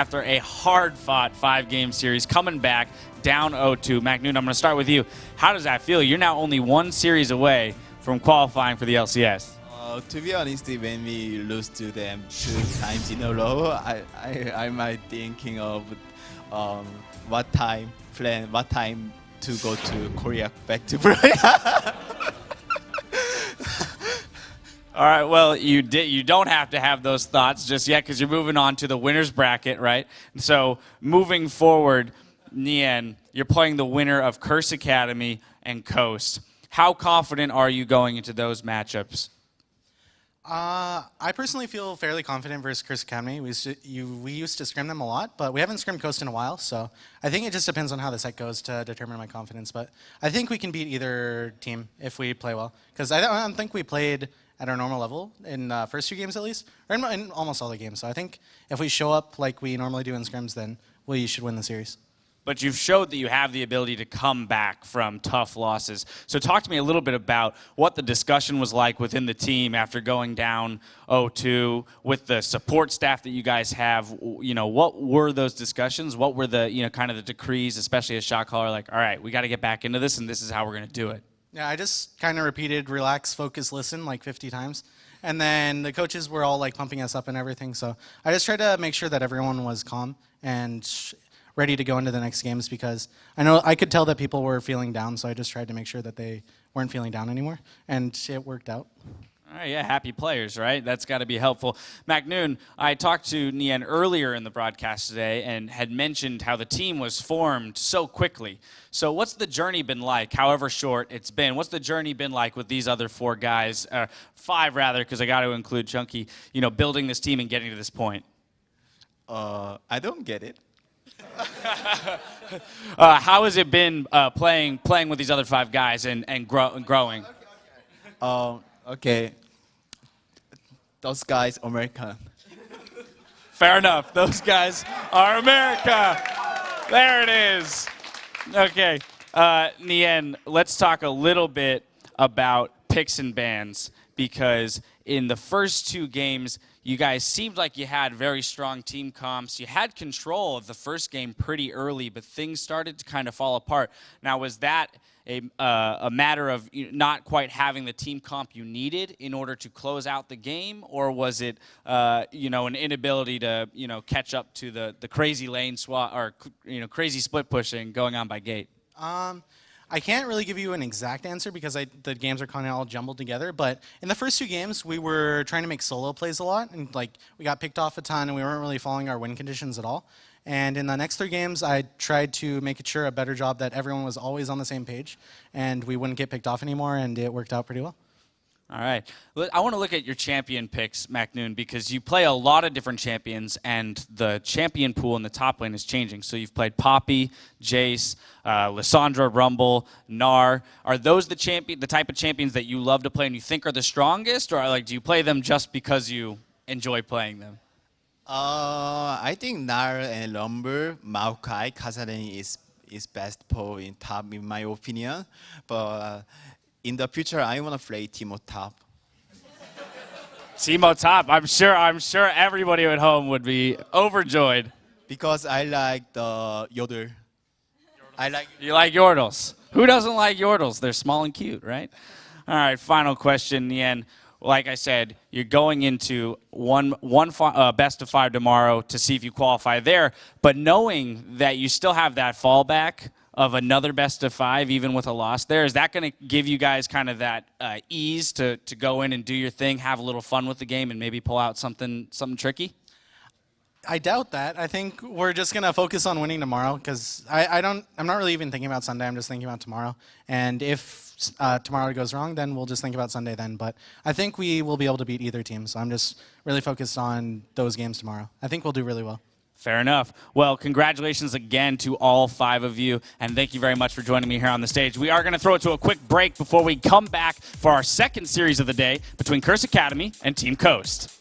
after a hard-fought 5-game series, coming back down 0-2. McNoon, I'm going to start with you. How does that feel? You're now only one series away from qualifying for the LCS. To be honest, when we lose to them 2 times in a row, I might thinking of what time to go to Korea back to Korea. All right, well, you don't have to have those thoughts just yet because you're moving on to the winner's bracket, right? So moving forward, Nien, you're playing the winner of Curse Academy and Coast. How confident are you going into those matchups? I personally feel fairly confident versus Curse Academy. We used to scrim them a lot, but we haven't scrimmed Coast in a while, so I think it just depends on how the set goes to determine my confidence. But I think we can beat either team if we play well, because I don't think we played at our normal level in the first 2 games at least, or in almost all the games. So I think if we show up like we normally do in scrims, then we should win the series. But you've showed that you have the ability to come back from tough losses. So talk to me a little bit about what the discussion was like within the team after going down 0-2 with the support staff that you guys have. You know, what were those discussions? What were the, kind of the decrees, especially as shot caller, like, all right, we got to get back into this, and this is how we're going to do it? Yeah, I just kind of repeated relax, focus, listen like 50 times. And then the coaches were all like pumping us up and everything. So I just tried to make sure that everyone was calm and ready to go into the next games, because I know I could tell that people were feeling down, so I just tried to make sure that they weren't feeling down anymore, and it worked out. All right, yeah, happy players, right? That's got to be helpful. McNoon, I talked to Nien earlier in the broadcast today and had mentioned how the team was formed so quickly. So what's the journey been like, however short it's been? What's the journey been like with these other 4 guys, 5 rather, because I got to include Chunky, building this team and getting to this point? I don't get it. How has it been playing with these other 5 guys and growing? Okay. Those guys American. Fair enough. Those guys are America. There it is. Okay. Nien, let's talk a little bit about picks and bans, because in the first 2 games, you guys seemed like you had very strong team comps. You had control of the first game pretty early, but things started to kind of fall apart. Now, was that a matter of not quite having the team comp you needed in order to close out the game, or was it, an inability to, catch up to the crazy lane swap or, crazy split pushing going on by gate? I can't really give you an exact answer because the games are kind of all jumbled together. But in the first 2 games, we were trying to make solo plays a lot, and we got picked off a ton, and we weren't really following our win conditions at all. And in the next 3 games, I tried to make sure a better job that everyone was always on the same page, and we wouldn't get picked off anymore, and it worked out pretty well. All right. I want to look at your champion picks, McNoon, because you play a lot of different champions, and the champion pool in the top lane is changing. So you've played Poppy, Jace, Lissandra, Rumble, Gnar. Are those the type of champions that you love to play and you think are the strongest, or do you play them just because you enjoy playing them? I think Gnar and Rumble, Maokai, Kazareni is best pool in top in my opinion, but. In the future, I want to play Teemo top. Teemo top. I'm sure everybody at home would be overjoyed. Because I like the Yodel. You like Yordles. Who doesn't like Yordles? They're small and cute, right? All right, final question, Nien. Like I said, you're going into one best of 5 tomorrow to see if you qualify there, but knowing that you still have that fallback of another best of 5, even with a loss there, is that going to give you guys kind of that ease to go in and do your thing, have a little fun with the game, and maybe pull out something tricky? I doubt that. I think we're just going to focus on winning tomorrow, because I'm not really even thinking about Sunday. I'm just thinking about tomorrow. And if tomorrow goes wrong, then we'll just think about Sunday then. But I think we will be able to beat either team. So I'm just really focused on those games tomorrow. I think we'll do really well. Fair enough. Well, congratulations again to all 5 of you, and thank you very much for joining me here on the stage. We are going to throw it to a quick break before we come back for our second series of the day between Curse Academy and Team Coast.